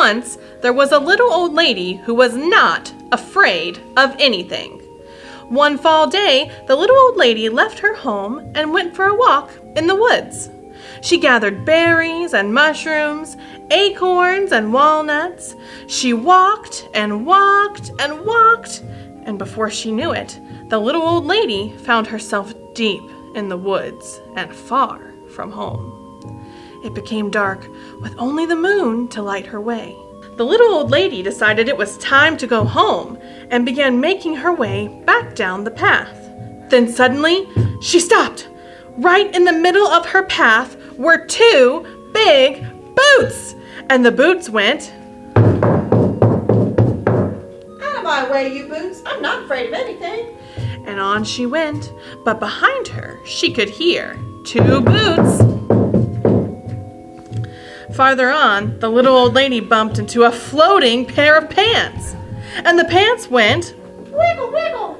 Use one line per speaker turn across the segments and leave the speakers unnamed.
Once, there was a little old lady who was not afraid of anything. One fall day, the little old lady left her home and went for a walk in the woods. She gathered berries and mushrooms, acorns and walnuts. She walked and walked and walked, and before she knew it, the little old lady found herself deep in the woods and far from home. It became dark with only the moon to light her way. The little old lady decided it was time to go home and began making her way back down the path. Then suddenly, she stopped. Right in the middle of her path were two big boots, and the boots went,
"Out of my way, you boots. I'm not afraid of anything."
And on she went, but behind her she could hear two boots. Farther on, the little old lady bumped into a floating pair of pants, and the pants went,
"Wiggle, wiggle.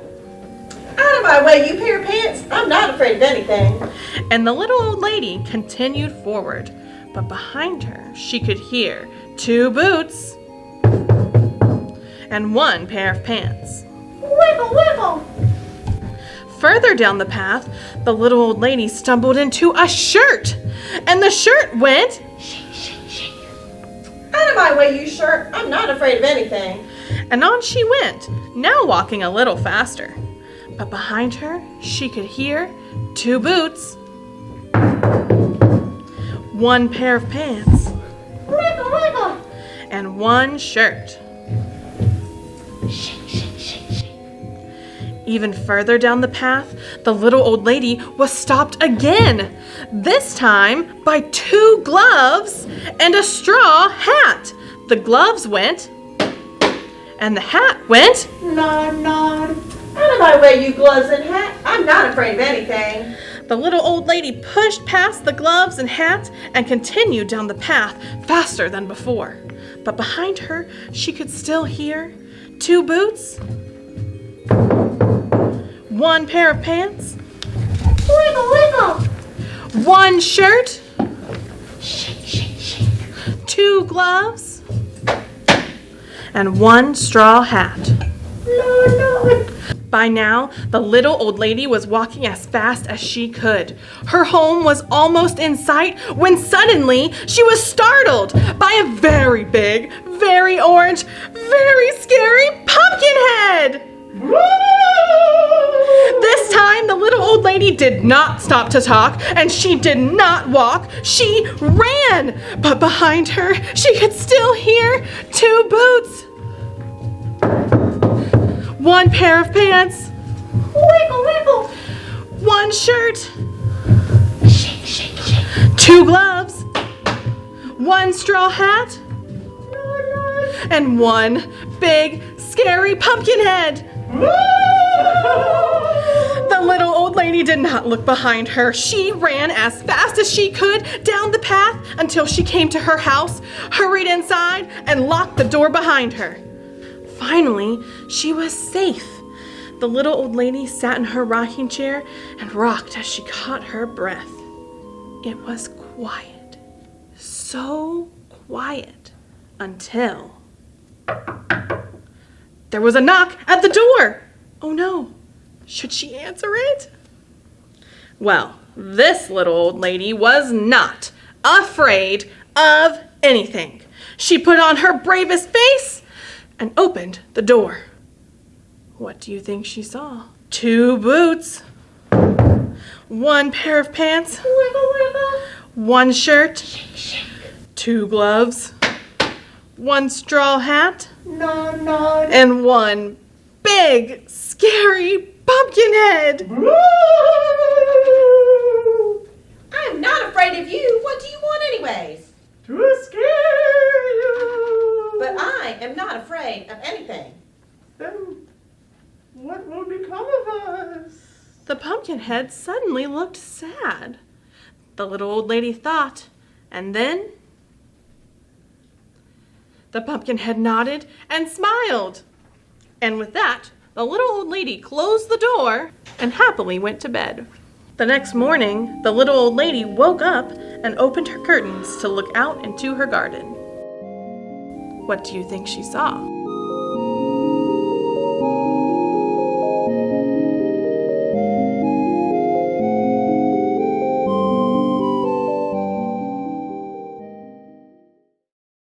Out of my way, you pair of pants. I'm not afraid of anything."
And the little old lady continued forward, but behind her she could hear two boots and one pair of pants.
"Wiggle, wiggle."
Further down the path, the little old lady stumbled into a shirt, and the shirt went,
"Shake, shake, shake. Out of my way, you shirt. I'm not afraid of anything."
and on she went, now walking a little faster. But behind her, she could hear two boots, one pair of pants,
"Wiggle, wiggle."
and one shirt.
Shake, shake, shake, shake.
Even further down the path, the little old lady was stopped again, this time by two gloves and a straw hat. The gloves went, and the hat went,
"Nod, nod. Out of my way, you gloves and hat. I'm not afraid of anything."
The little old lady pushed past the gloves and hat and continued down the path faster than before. But behind her, she could still hear two boots, one pair of pants,
"Wiggle, wiggle."
one shirt,
Shake, shake, shake.
two gloves, and one straw hat.
Nod, nod.
By now, the little old lady was walking as fast as she could. Her home was almost in sight when suddenly she was startled by a very big, very orange, very scary pumpkin head. This time, the little old lady did not stop to talk, and she did not walk. She ran, but behind her, she could still hear two boots, one pair of pants,
Wiggle, wiggle.
one shirt,
Shake, shake, shake.
two gloves, one straw hat,
Nod, nod.
and one big, scary pumpkin head. The little old lady did not look behind her. She ran as fast as she could down the path until she came to her house, hurried inside, and locked the door behind her. Finally, she was safe. The little old lady sat in her rocking chair and rocked as she caught her breath. It was quiet, so quiet, until there was a knock at the door. Oh no, should she answer it? Well, this little old lady was not afraid of anything. She put on her bravest face and opened the door. What do you think she saw? Two boots, one pair of pants,
Wiggle, wiggle.
one shirt,
Shake, shake.
two gloves, one straw hat,
Nod, nod.
and one big, scary pumpkin head.
I'm not afraid of you. What do you want anyways?
To scare you.
But I am not afraid of anything.
Then what will become of us? The pumpkin head suddenly looked sad. The little old lady thought, and then the pumpkin head nodded and smiled. And with that, the little old lady closed the door and happily went to bed. The next morning, the little old lady woke up and opened her curtains to look out into her garden. What do you think she saw?